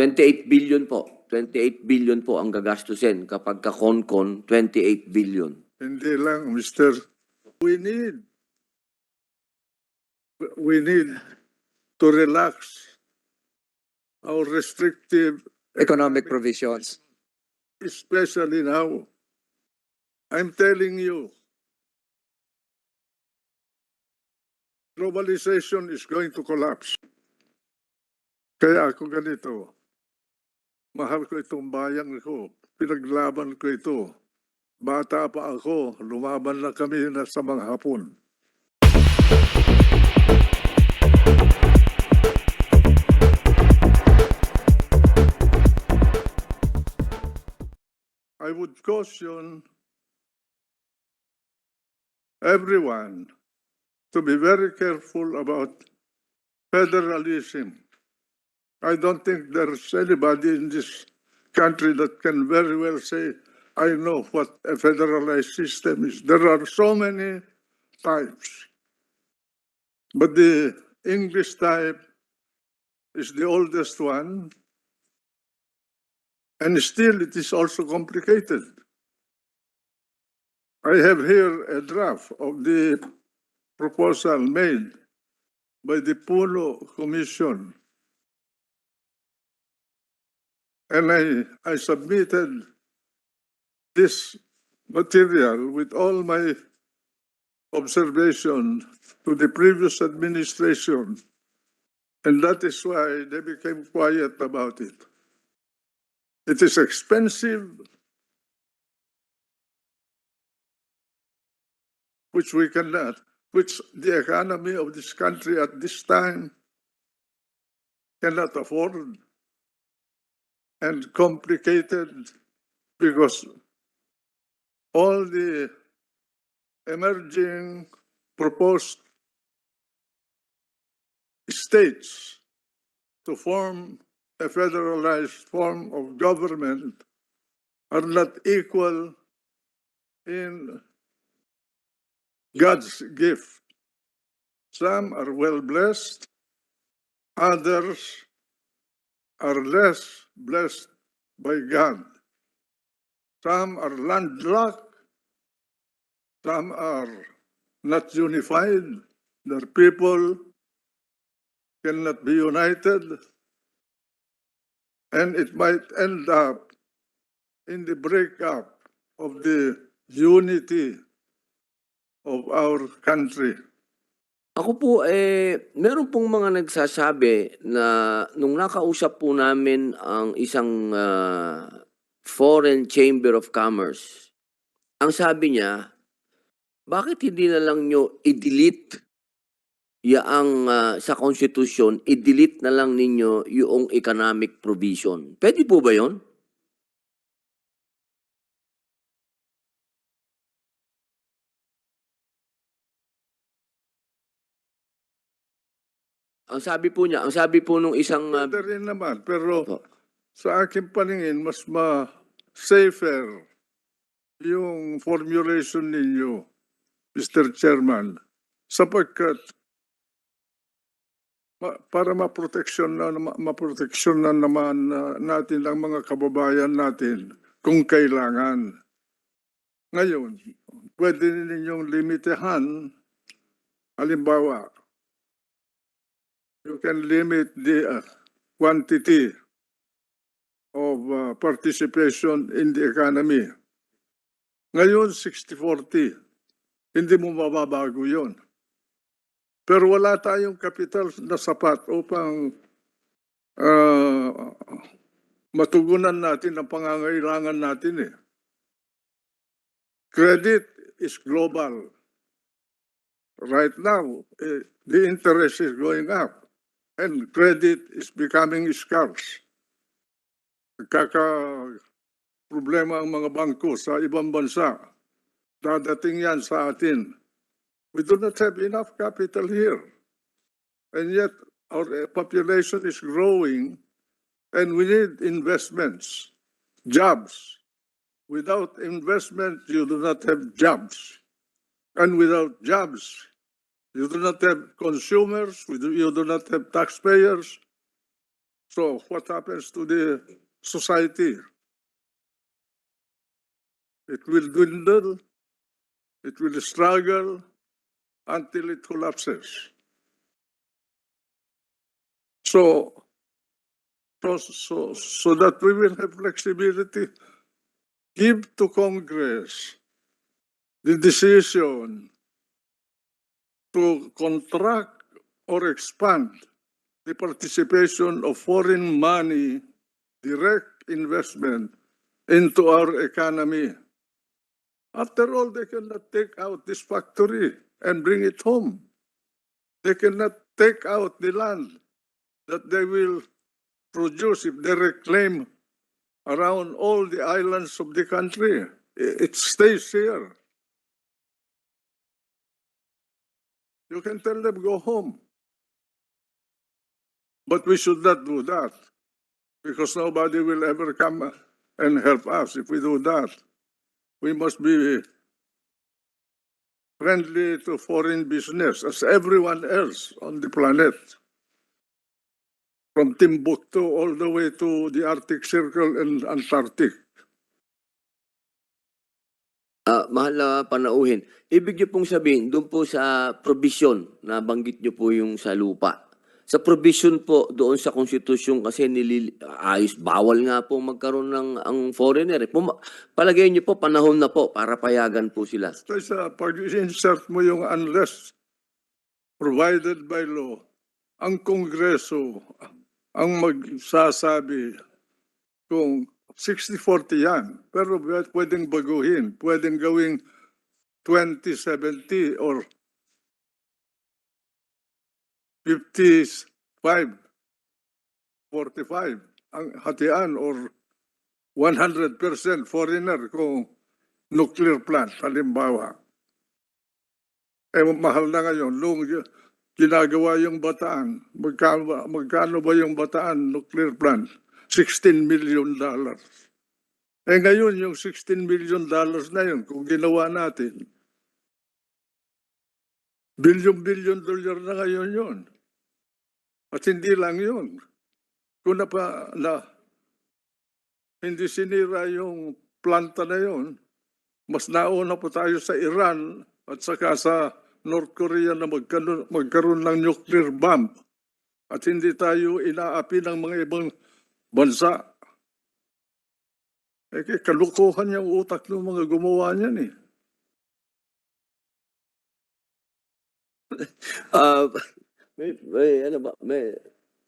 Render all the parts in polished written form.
28 billion po. 28 billion po ang gagastusin kapag ka Concon, 28 billion. Hindi lang, Mr. We need to relax our restrictive Economic provisions. especially now. I'm telling you, globalization is going to collapse. Kaya ako ganito, mahal ko itong bayan ko, pinaglaban ko ito. Bata pa ako, lumaban na kami na sa mga Hapon. I would caution everyone to be very careful about federalism. I don't think there's anybody in this country that can very well say, I know what a federalized system is. There are so many types. But the English type is the oldest one. And still, it is also complicated. I have here a draft of the proposal made by the Puno Commission. And I submitted this material with all my observations to the previous administration. And that is why they became quiet about it. It is expensive, which we cannot, which the economy of this country at this time cannot afford, and complicated because all the emerging proposed states to form a federalized form of government are not equal in God's gift. Some are well blessed, others are less blessed by God. Some are landlocked, some are not unified, their people cannot be united, and it might end up in the breakup of the unity of our country. Ako po, meron pong mga nagsasabi na nung nakausap po namin ang isang Foreign Chamber of Commerce, ang sabi niya, bakit hindi na lang nyo i-delete yaang sa Constitution, i-delete na lang ninyo yung economic provision? Pwede po ba yun? Ang sabi po niya, ang sabi po nung isang... Pwede rin naman, pero Opo. sa aking paningin, mas safer yung formulation ninyo, Mr. Chairman, sapagkat para maproteksyon na naman natin ang mga kababayan natin kung kailangan. Ngayon, pwede ninyong limitahan, halimbawa, you can limit the quantity of participation in the economy. Ngayon, 60-40. Hindi mo mababago yun. Pero wala tayong kapital na sapat upang matugunan natin ang pangangailangan natin. Credit is global. Right now, the interest is going up. And credit is becoming scarce. Problema ang mga bangko sa ibang bansa. Dadating yan sa atin. We do not have enough capital here. And yet, our population is growing and we need investments, jobs. Without investment, you do not have jobs. And without jobs, you do not have consumers, you do not have taxpayers, So what happens to the society? It will dwindle, it will struggle until it collapses. So that we will have flexibility, give to Congress the decision to contract or expand the participation of foreign money, direct investment into our economy. After all, they cannot take out this factory and bring it home. They cannot take out the land that they will produce if they reclaim around all the islands of the country. It stays here. You can tell them go home. But we should not do that because nobody will ever come and help us if we do that. We must be friendly to foreign business as everyone else on the planet. From Timbuktu all the way to the Arctic Circle and Antarctic. Mahal na panauhin. Ibig niyo pong sabihin, doon po sa provision, nabanggit niyo po yung sa lupa. Sa provision po doon sa konstitusyon kasi bawal nga po magkaroon ng ang foreigner. Palagay niyo po, panahon na po para payagan po sila. So pag insert mo yung unless provided by law, ang Kongreso ang magsasabi kung 60-40 yan. Pero pwedeng baguhin. Pwedeng gawing 20-70 or 55-45 ang hatian or 100% foreigner kung nuclear plant, halimbawa. Mahal na ngayon. Nung ginagawa yung Bataan, magkano ba yung Bataan nuclear plant? $16 million. Ngayon, yung $16 million na yun, kung ginawa natin, billion dollar na ngayon yun. At hindi lang yun. Kung hindi sinira yung planta na yun, mas nauna pa tayo sa Iran at saka sa North Korea na magkaroon ng nuclear bomb. At hindi tayo inaapi ng mga ibang bansa. Kalukuhan yung utak ng mga gumawa niyan eh.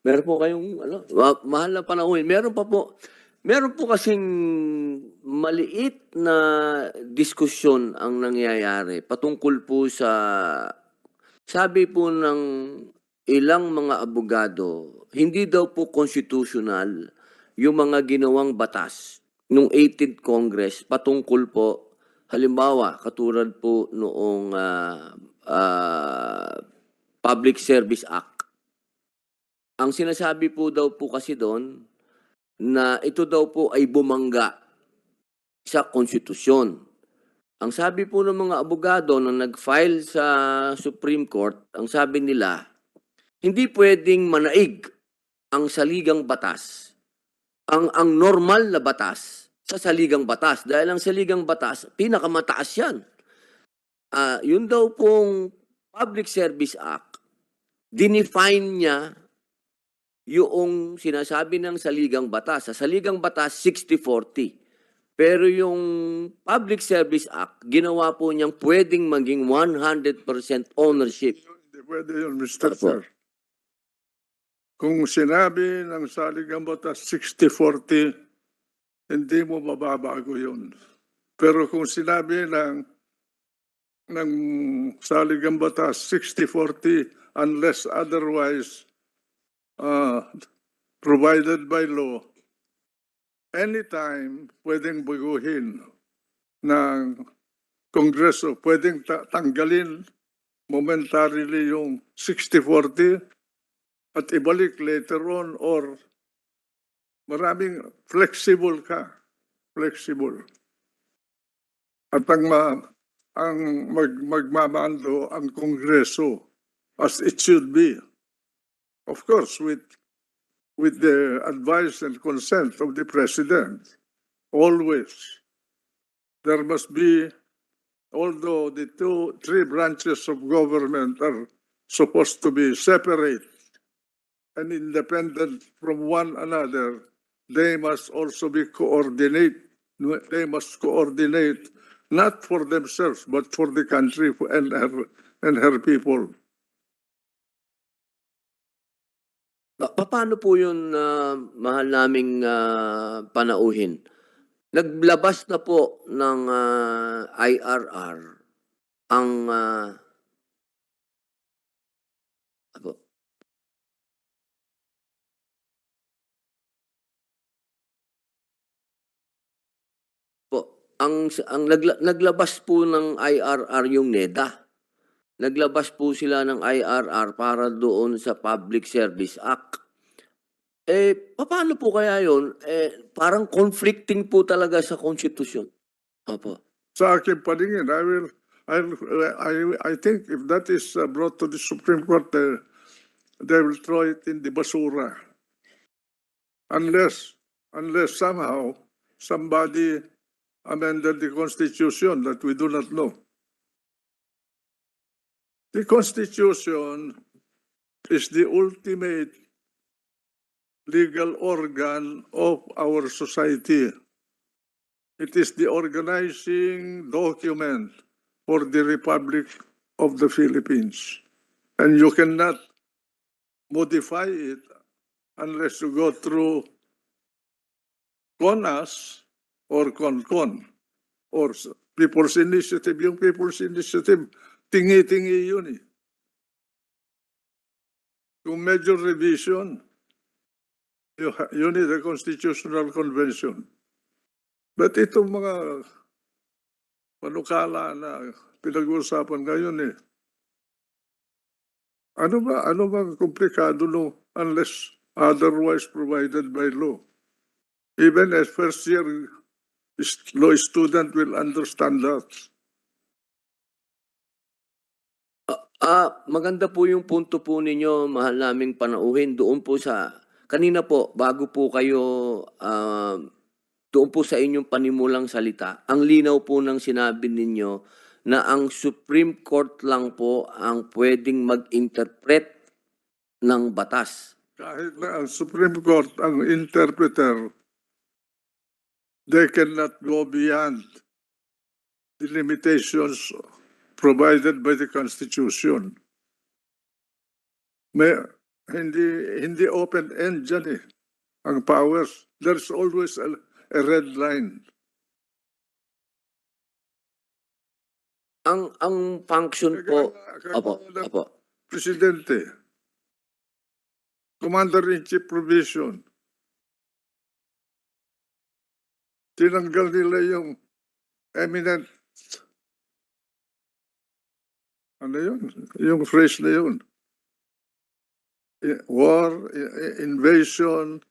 Meron po kayong mahal na panahon. Meron po kasing maliit na diskusyon ang nangyayari patungkol po sa sabi po ng ilang mga abogado, hindi daw po constitutional yung mga ginawang batas nung 18th Congress patungkol po halimbawa katulad po noong Public Service Act. Ang sinasabi po daw po kasi doon na ito daw po ay bumangga sa konstitusyon. Ang sabi po ng mga abogado na nag-file sa Supreme Court, ang sabi nila, hindi pwedeng manaig ang saligang batas, ang normal na batas sa saligang batas. Dahil ang saligang batas, pinakamataas yan. Yun daw pong Public Service Act, dinefine niya yung sinasabi ng saligang batas. Sa saligang batas, 60-40. Pero yung Public Service Act, ginawa po niyang pwedeng maging 100% ownership. Hindi pwede yun, Mr. Chair. Kung sinabi ng saligang batas 60-40, hindi mo mababago yun. Pero kung sinabi ng saligang batas 60-40 unless otherwise provided by law, anytime pwedeng baguhin ng Kongreso, pwedeng tanggalin momentarily yung 60-40 at ibalik later on or maraming flexible ka. Flexible. At magmamando ang Kongreso as it should be. Of course, with with the advice and consent of the President. Always. There must be, although the three branches of government are supposed to be separate and independent from one another, they must also be coordinate. They must coordinate not for themselves but for the country and her people. Paano po yun, mahal naming panauhin? Naglabas na po ng IRR ang ako, naglabas po ng IRR yung NEDA. Naglabas po sila ng IRR para doon sa Public Service Act. Paano po kaya yun? Parang conflicting po talaga sa konstitusyon. Opo. Sa aking paningin, I think if that is brought to the Supreme Court, they will throw it in the basura. Unless somehow somebody amended the Constitution that we do not know. The Constitution is the ultimate legal organ of our society. It is the organizing document for the Republic of the Philippines. And you cannot modify it unless you go through Conass or Concon or People's Initiative. Yung People's Initiative, tingi-tingi yun eh. Kung major revision, you need a constitutional convention. But itong mga panukala na pinag-uusapan ngayon eh, ano ba komplikado no unless otherwise provided by law? Even a first year law student will understand that. Maganda po yung punto po ninyo, mahal naming panauhin doon po sa kanina po bago po kayo doon po sa inyong panimulang salita. Ang linaw po ng sinabi ninyo na ang Supreme Court lang po ang pwedeng mag-interpret ng batas. Kahit na ang Supreme Court ang interpreter, they cannot go beyond the limitations provided by the Constitution. Hindi open-end dyan eh. Ang powers, there's always a red line. Ang function po, opo. Presidente, Commander-in-Chief provision, tinanggal nila yung eminent, ano yun? Yung phrase na yun. War, invasion,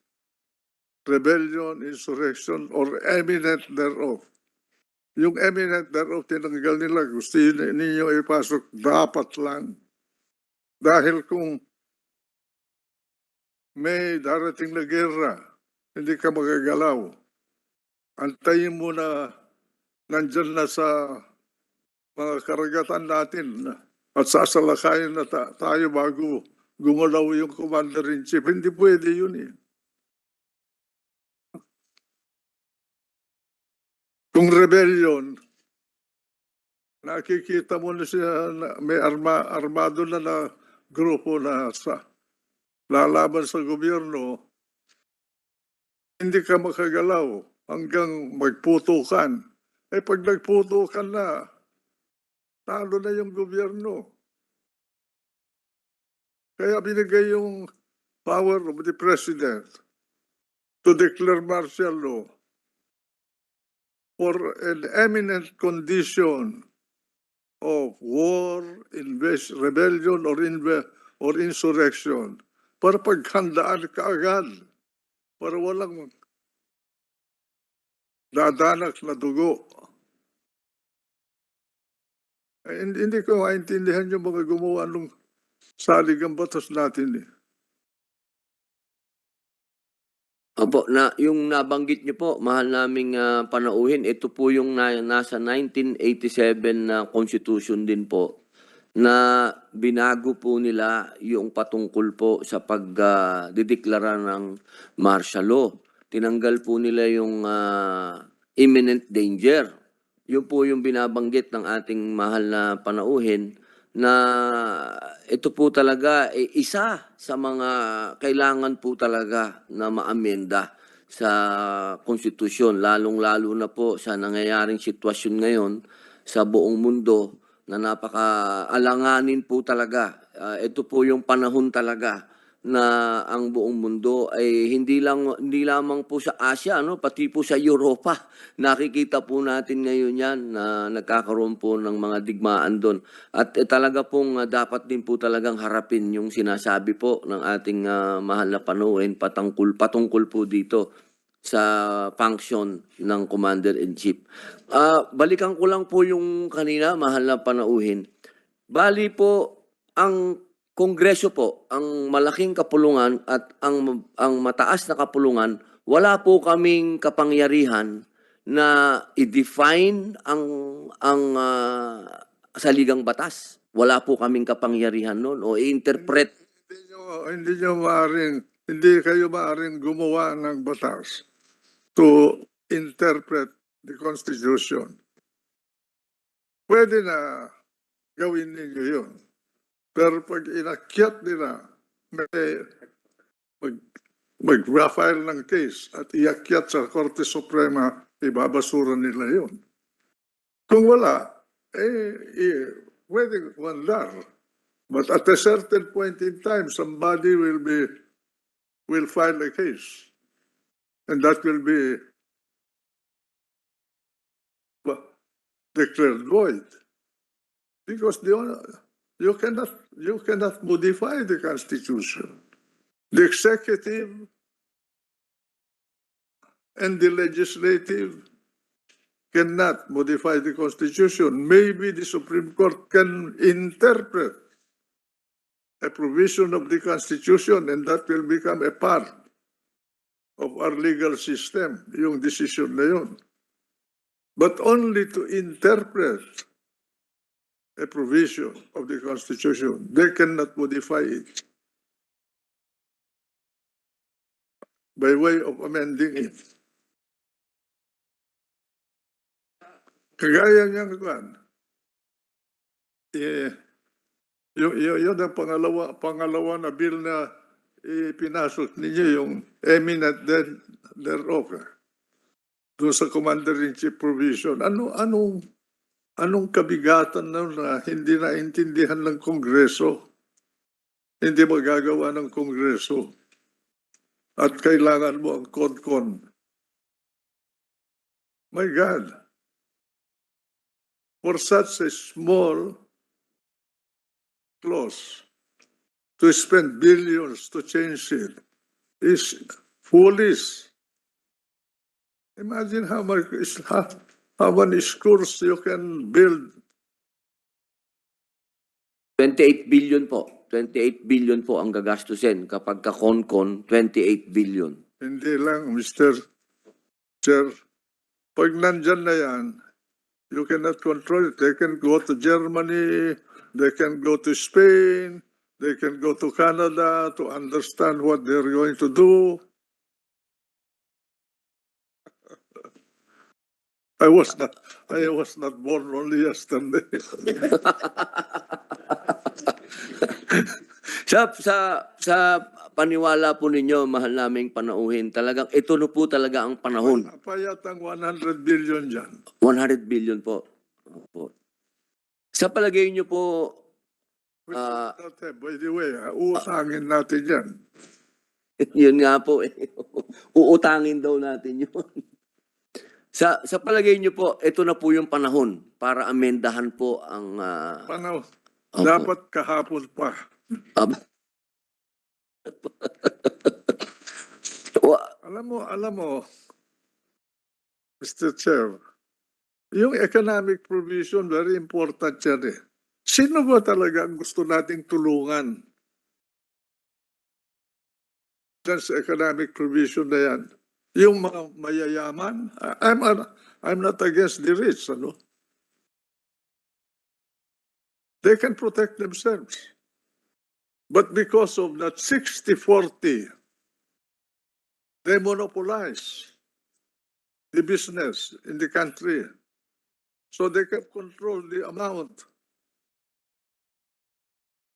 rebellion, insurrection, or eminent thereof. Yung eminent thereof, tinanggal nila. Gusto ninyo ipasok, dapat lang. Dahil kung may darating na gera, hindi ka magagalaw. Antayin mo na nandyan na sa mga karagatan natin at sasalakayin na tayo bago gumalaw yung Commander-in-Chief. Hindi pwede yun eh. Kung rebellion, nakikita mo na siya na may armado na grupo na lalaban sa gobyerno, hindi ka makagalaw hanggang magputukan. Pag nagputukan na, talo na yung gobyerno. Kaya binigay yung power of the President to declare martial law for an eminent condition of war, rebellion, or insurrection. Para paghandaan ka agad. Para walang dadanak na dugo. Hindi ko maintindihan yung mga gumawa ng saligang batas natin eh. Opo, yung nabanggit niyo po, mahal naming panauhin, ito po yung nasa 1987 na constitution din po na binago po nila yung patungkol po sa pagdideklara ng martial law. Tinanggal po nila yung imminent danger. Yun po yung binabanggit ng ating mahal na panauhin na ito po talaga isa sa mga kailangan po talaga na maamenda sa konstitusyon, lalong-lalo na po sa nangyayaring sitwasyon ngayon sa buong mundo na napaka-alanganin po talaga. Ito po yung panahon talaga na ang buong mundo ay hindi lamang po sa Asia, no, pati po sa Europa. Nakikita po natin ngayon 'yan na nagkakaroon po ng mga digmaan doon. At talaga pong dapat din po talagang harapin yung sinasabi po ng ating mahal na panauhin patungkol po dito sa function ng Commander-in-Chief. Balikan ko lang po yung kanina, mahal na panauhin. Bali po, ang Kongreso po, ang malaking kapulungan at ang mataas na kapulungan, wala po kaming kapangyarihan na i-define ang saligang batas. Wala po kaming kapangyarihan noon o i-interpret. Hindi kayo maaring gumawa ng batas to interpret the Constitution. Pwede na gawin ninyo yun. Pero pag inakyat nila, mag-file ng case at iakyat sa Korte Suprema, ibabasura nila yun. Kung wala, pwede wandar. But at a certain point in time, somebody will file a case. And that will be declared void. Because you cannot modify the Constitution. The executive and the legislative cannot modify the Constitution. Maybe the Supreme Court can interpret a provision of the Constitution and that will become a part of our legal system, yung decision na yun. But only to interpret a provision of the Constitution. They cannot modify it by way of amending it. Kagaya niyang kwan, yun ang pangalawa na bill na ipinasok ninyo, yung eminent thereof. Doon sa Commander-in-Chief provision. Anong kabigatan na hindi naintindihan ng Kongreso? Hindi magagawa ng Kongreso. At kailangan mo ang Concon. My God. For such a small clause, to spend billions to change it is foolish. Imagine how many schools you can build. 28 billion po. 28 billion po ang gagastusin kapag ka-Concon, 28 billion. Hindi lang, Mr. Chair. Pag nandyan na yan, you cannot control it. They can go to Germany, they can go to Spain, they can go to Canada to understand what they're going to do. I was not born only yesterday. Sa paniwala po ninyo, mahal naming panauhin, talagang ito na po talaga ang panahon. Napaiyak ang 100 billion dyan. 100 billion po. Opo. Sa palagay niyo po, By the way, uutangin natin yan. yun nga po, uutangin daw natin yun. Sa palagay niyo po, ito na po yung panahon para amendahan po ang... Dapat kahapon pa. Alam mo, Mr. Chair, yung economic provision, very important yan eh. Sino ba talaga ang gusto nating tulungan? That's economic provision na yan. Yung mga mayayaman, I'm not against the rich, ano? They can protect themselves. But because of that 60-40, they monopolize the business in the country. So they can control the amount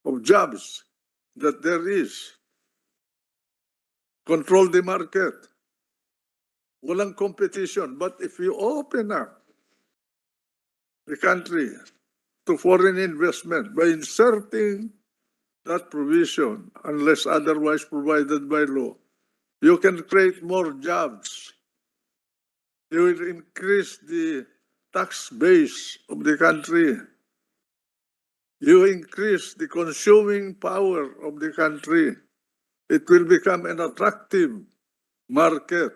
of jobs that there is. Control the market. Walang competition. But if you open up the country to foreign investment by inserting that provision, unless otherwise provided by law, you can create more jobs. You will increase the tax base of the country. You increase the consuming power of the country. It will become an attractive market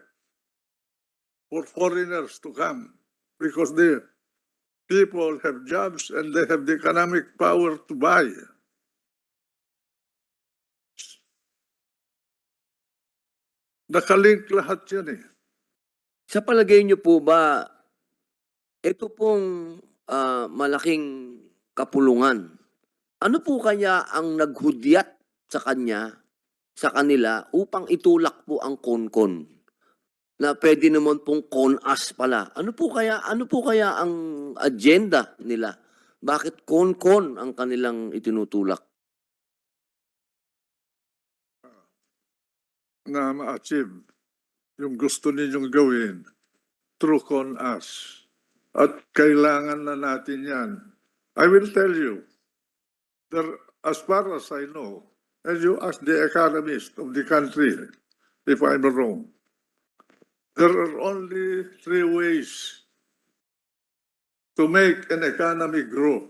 for foreigners to come because the people have jobs and they have the economic power to buy. Nakalink lahat yan eh. Sa palagay niyo po ba, ito pong malaking kapulungan, ano po kaya ang naghudyat sa kanila upang itulak po ang Concon? Na pwede naman pong Conass pala. Ano po kaya ang agenda nila? Bakit Concon ang kanilang itinutulak? Na ma-achieve yung gusto ninyong gawin through Conass. At kailangan na natin yan. I will tell you, as far as I know, and you ask the economist of the country if I'm wrong, there are only 3 ways to make an economy grow.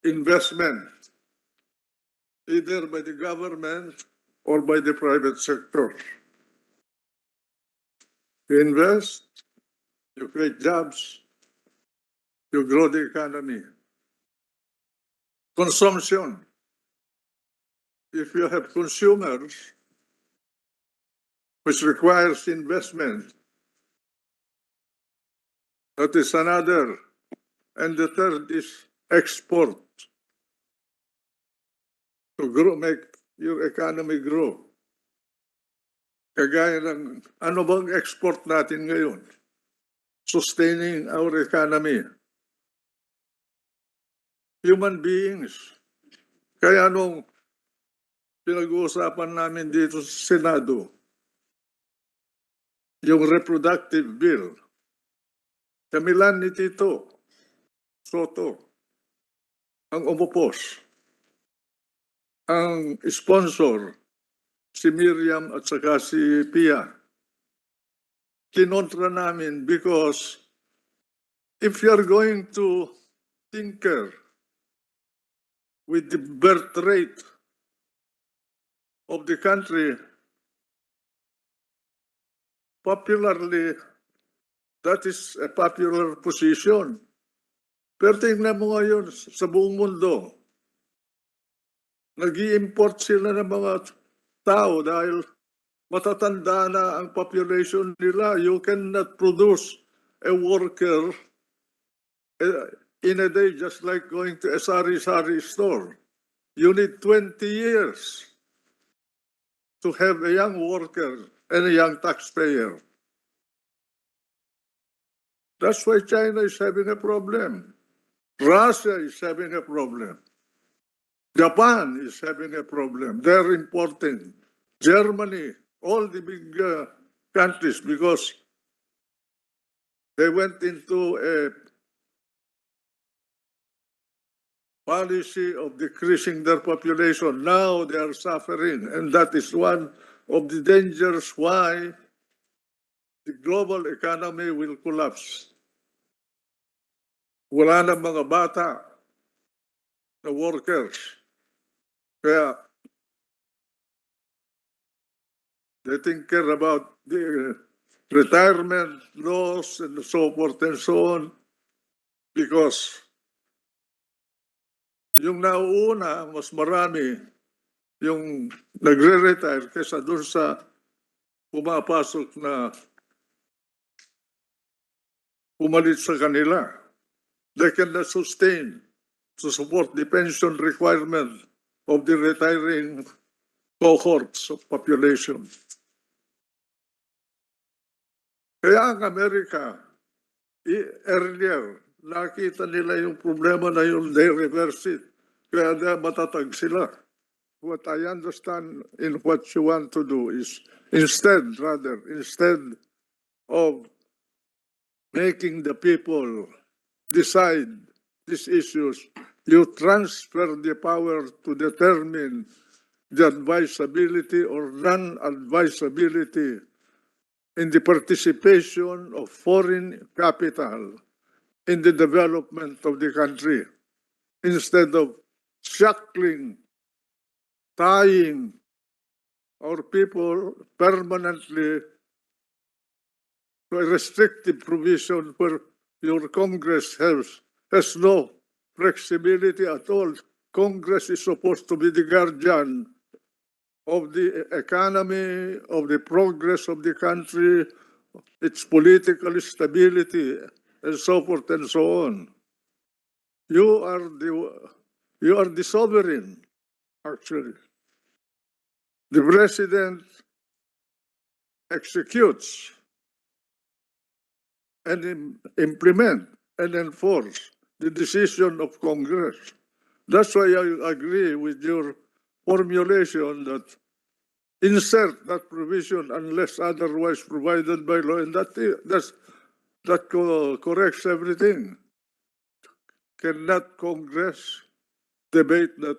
Investment, either by the government or by the private sector. You invest, you create jobs, you grow the economy. Consumption. If you have consumers, which requires investment, that is another. And the third is export. To grow, make your economy grow. Kagaya ng ano bang export natin ngayon? Sustaining our economy. Human beings. Kaya nung pinag-uusapan namin dito sa Senado, yung reproductive bill, kamilan ni Tito Soto ang umupos. Ang sponsor, si Miriam at saka si Pia. Kinontra namin because if you're going to tinker with the birth rate of the country, popularly, that is a popular position. Pero tingnan mo ngayon sa buong mundo, nag-i-import sila ng mga tao dahil matatanda na ang population nila. You cannot produce a worker in a day just like going to a sari-sari store. You need 20 years to have a young worker and a young taxpayer. That's why China is having a problem. Russia is having a problem. Japan is having a problem. They're importing. Germany, all the big countries, because they went into a policy of decreasing their population. Now they are suffering, and that is one of the dangers why the global economy will collapse. Wala na mga bata na workers. Kaya they think care about the retirement laws and so forth and so on because yung nauuna, mas marami yung nagre-retire kaysa doon sa pumapasok na pumalit sa kanila. They cannot sustain to support the pension requirement of the retiring cohorts of population. Kaya ang Amerika, earlier, nakita nila yung problema na yun, they reverse it. Kaya matatag sila. What I understand in what you want to do is, instead of making the people decide these issues, you transfer the power to determine the advisability or non-advisability in the participation of foreign capital in the development of the country, instead of shackling, tying our people permanently to a restrictive provision where your Congress has no flexibility at all. Congress is supposed to be the guardian of the economy, of the progress of the country, its political stability, and so forth and so on. You are the sovereign, actually. The president executes and implement and enforce the decision of Congress. That's why I agree with your formulation that insert that provision unless otherwise provided by law, and that corrects everything. Cannot Congress debate that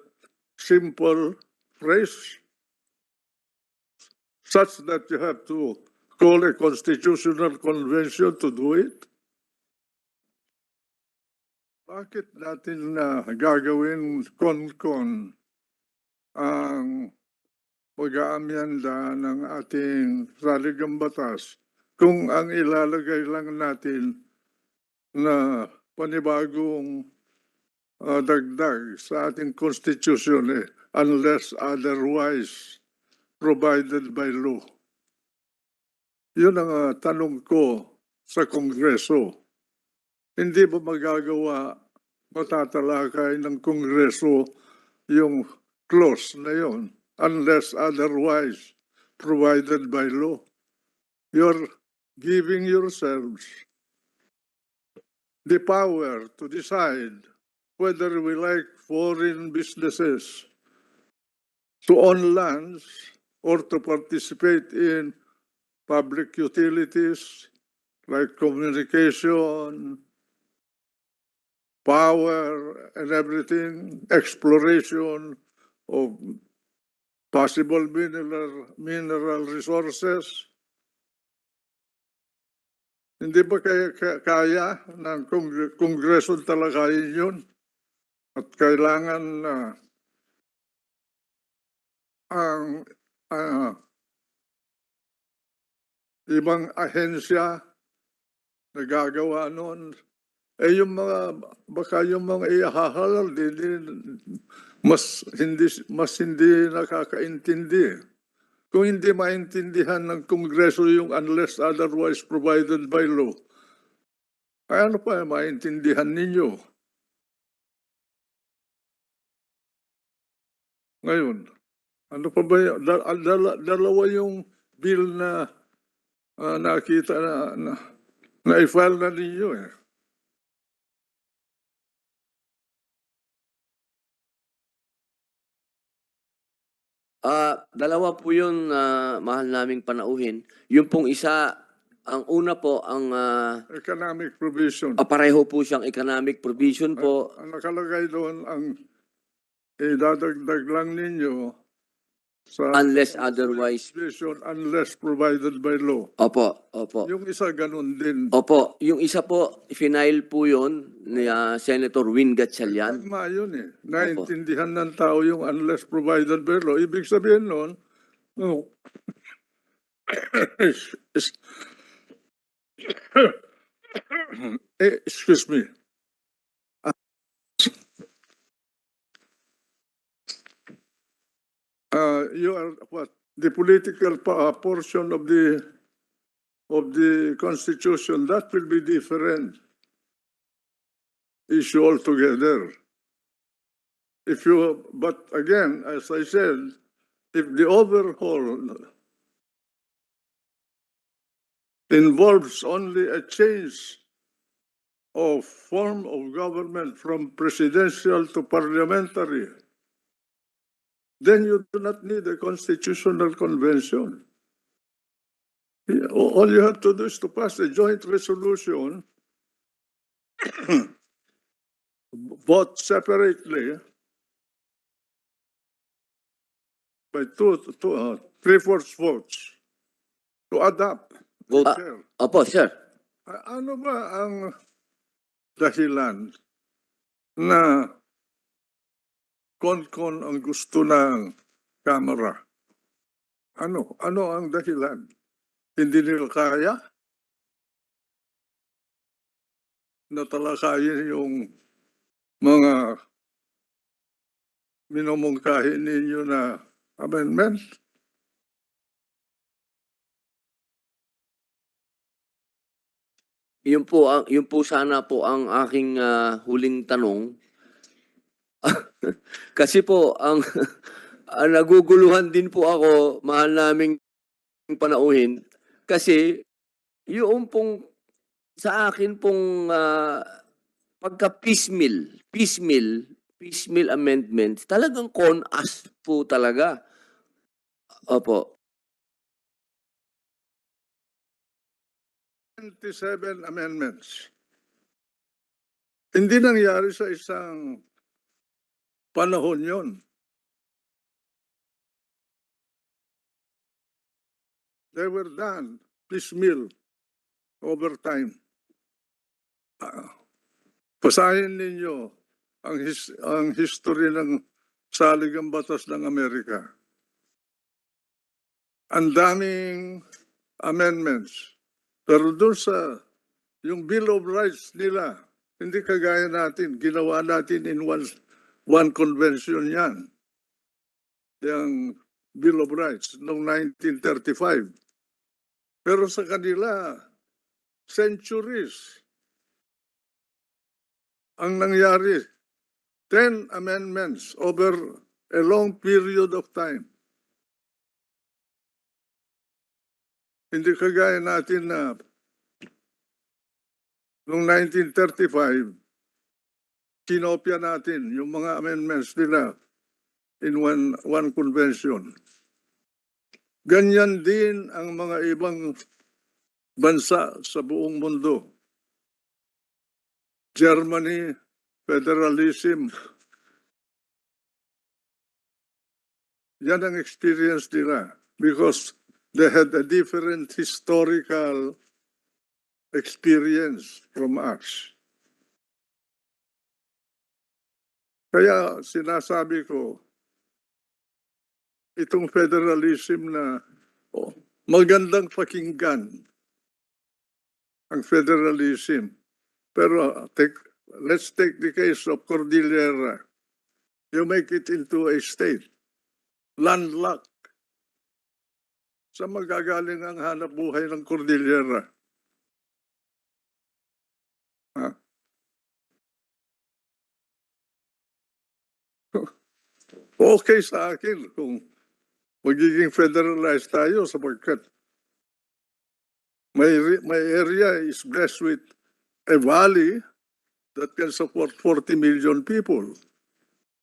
simple phrase such that you have to call a constitutional convention to do it? Bakit natin gagawin Concon ang pag-aamyanda ng ating saligang batas kung ang ilalagay lang natin na panibagong dagdag sa ating constitution unless otherwise provided by law? Yun ang tanong ko sa Kongreso. Hindi ba matatalakay ng Kongreso yung clause na yun unless otherwise provided by law? You're giving yourselves the power to decide whether we like foreign businesses to own lands or to participate in public utilities like communication, power, and everything, exploration of possible mineral resources. Hindi ba kaya ng Kongreso talakayin yun? At kailangan ang ibang ahensya na gagawa noon, yung baka yung mga ihahalal mas hindi nakakaintindi. Kung hindi maintindihan ng Kongreso yung unless otherwise provided by law, ay ano pa maintindihan ninyo? Ngayon, ano pa ba yun? Dalawa yung bill na nakita na i-file na ninyo eh. Dalawa po yun, mahal naming panauhin. Yung pong isa, ang una po, ang Economic provision. pareho po siyang economic provision po. Ang nakalagay doon, ang idadagdag lang ninyo sa Unless otherwise. provision unless provided by law. Opo, opo. Yung isa ganun din. Opo, yung isa po, final po yun ni Senator Win Gatchalian. Tama yun eh. Naintindihan ng tao yung unless provided by law. Ibig sabihin nun, no. Excuse me. You are what? The political portion of the Constitution, that will be different issue altogether. But again, as I said, if the overhaul involves only a change of form of government from presidential to parliamentary, then you do not need a constitutional convention. All you have to do is to pass a joint resolution, vote separately by three-fourths votes to adopt Vote. the chair. Opo, sir. Ano ba ang dahilan na Concon ang gusto ng Kamara? Ano ang dahilan? Hindi nila kaya na talakayin yung mga minumungkahi ninyo na amendment? Yun po sana po ang aking huling tanong. Kasi po ang naguguluhan din po ako, mahal naming panauhin, kasi yung pong sa akin pong pagka piecemeal amendments, talagang Conass po talaga. Opo. 27 amendments. Hindi nangyari sa isang panahon yon. They were done piecemeal over time. Basahin ninyo ang history ng saligang batas ng Amerika. Ang daming amendments. Pero doon sa yung Bill of Rights nila, hindi kagaya natin, ginawa natin in one convention yan. Yung Bill of Rights noong 1935. Pero sa kanila, centuries ang nangyari. 10 amendments over a long period of time. Hindi kagaya natin na noong 1935, kinopya natin yung mga amendments nila in one convention. Ganyan din ang mga ibang bansa sa buong mundo. Germany, federalism. Yan ang experience nila because they had a different historical experience from us. Kaya sinasabi ko, itong federalism na magandang pakinggan ang federalism. Pero let's take the case of Cordillera. You make it into a state, landlocked. Sa magagaling ang hanap buhay ng Cordillera? Okay sa akin kung magiging federalized tayo sapagkat my area is blessed with a valley that can support 40 million people.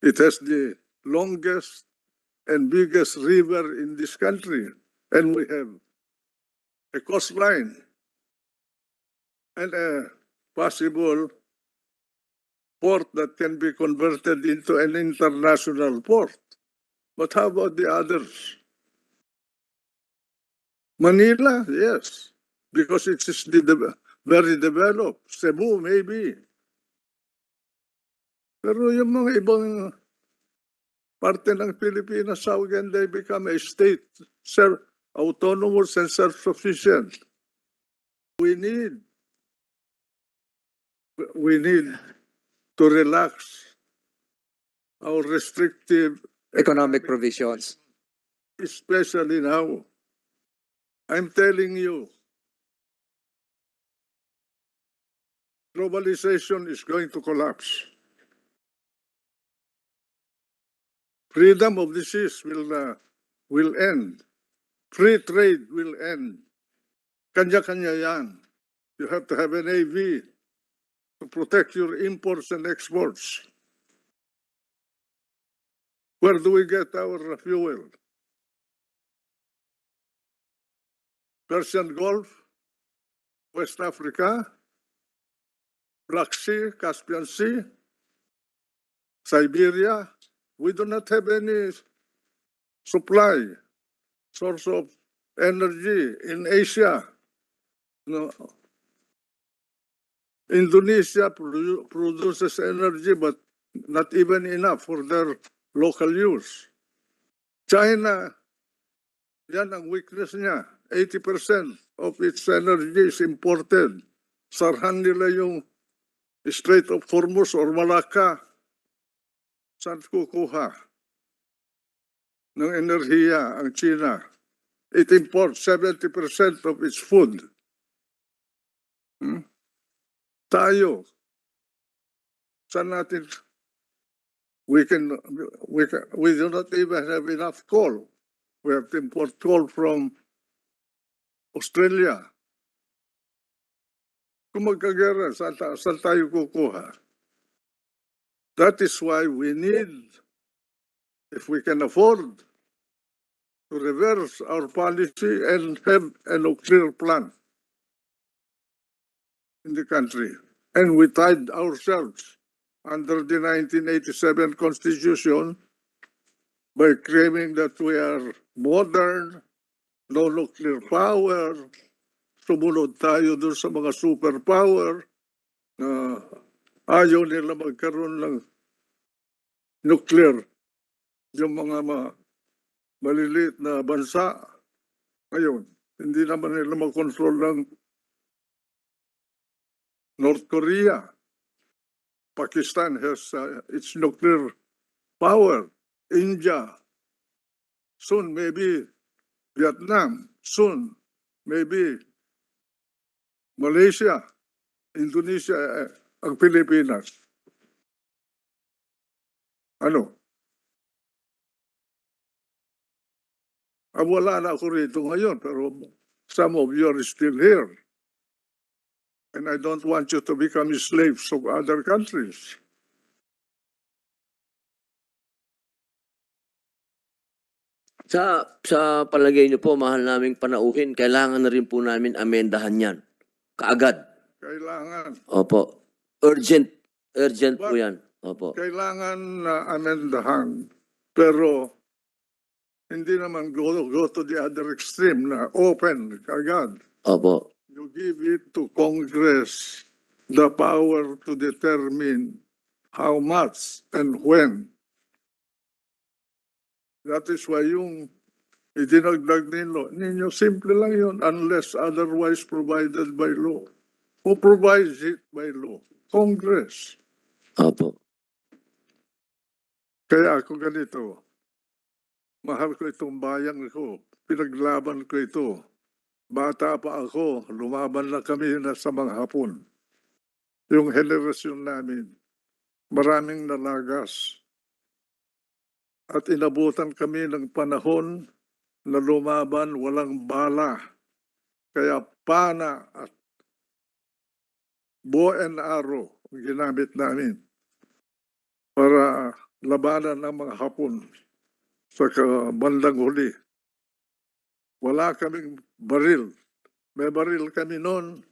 It has the longest and biggest river in this country. And we have a coastline and a possible port that can be converted into an international port. But how about the others? Manila, yes, because it is very developed. Cebu, maybe. Pero yung mga ibang parte ng Pilipinas, how can they become a state, autonomous and self-sufficient? We need to relax our restrictive Economic provisions. especially now. I'm telling you, globalization is going to collapse. Freedom of the seas will end. Free trade will end. Kanya-kanya yan. You have to have a navy to protect your imports and exports. Where do we get our fuel? Persian Gulf, West Africa, Black Sea, Caspian Sea, Siberia. We do not have any supply, source of energy in Asia. No. Indonesia produces energy, but not even enough for their local use. China, yan ang weakness niya. 80% of its energy is imported. Sarhan nila yung Strait of Hormuz or Malacca. Saan kukuha ng enerhiya ang China? It imports 70% of its food. Tayo, saan natin, we do not even have enough coal. We have to import coal from Australia. Kung magkagera, saan tayo kukuha? That is why we need, if we can afford, to reverse our policy and have a nuclear plant in the country. And we tied ourselves under the 1987 Constitution by claiming that we are modern, no nuclear power. Sumunod tayo dun sa mga superpower na ayaw nila magkaroon ng nuclear. Yung mga maliliit na bansa, ngayon, hindi naman nila makontrol ng North Korea. Pakistan has its nuclear power. India, soon maybe Vietnam, soon maybe Malaysia, Indonesia, ang Pilipinas. Ano? Wala na ako rito ngayon, pero some of you are still here. And I don't want you to become slaves of other countries. Sa palagay niyo po, mahal naming panauhin, kailangan na rin po namin amendahan yan. Kaagad. Kailangan. Opo. Urgent po But- yan. Opo. Kailangan na amendahan. Pero hindi naman go to the other extreme na open kagad. Opo. You give it to Congress the power to determine how much and when. That is why yung idinagdag ninyo, simple lang yun, unless otherwise provided by law. Who provides it by law? Congress. Opo. Kaya ako ganito, mahal ko itong bayan ko, pinaglaban ko ito. Bata pa ako, lumaban na kami na sa mga Hapon. Yung henerasyon namin, maraming nalagas. At inabutan kami ng panahon na lumaban walang bala. Kaya pana at bow and arrow ang ginamit namin para labanan ng mga Hapon sa bandang huli. Wala kaming baril. May baril kami noon,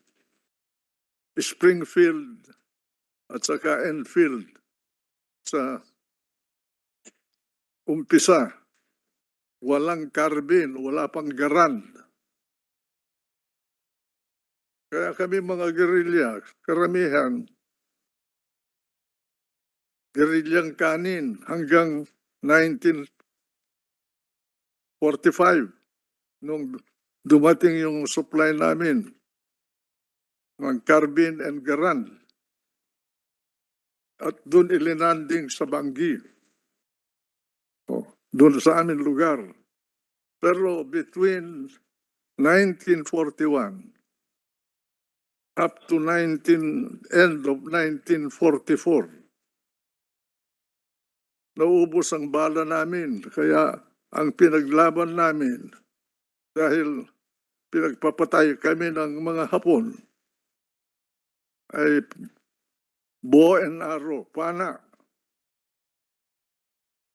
Springfield at saka Enfield sa umpisa. Walang carbine, wala pang garan. Kaya kami mga gerilya, karamihan, gerilyang kanin hanggang 1945 nung dumating yung supply namin ng carbine and garan. At doon ilinanding sa Banggi. Doon sa aming lugar. Pero between 1941 up to end of 1944, naubos ang bala namin. Kaya ang pinaglaban namin, dahil pinagpapatay kami ng mga Hapon, ay bow and arrow, pana.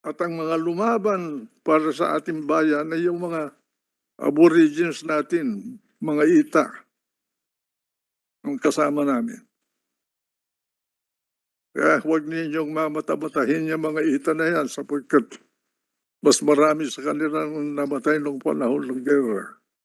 At ang mga lumaban para sa ating bayan ay yung mga aborigines natin, mga ita, ang kasama namin. Kaya huwag ninyong mamata-matahin yung mga ita na yan sapagkat mas marami sa kanilang namatay nung panahon ng gera.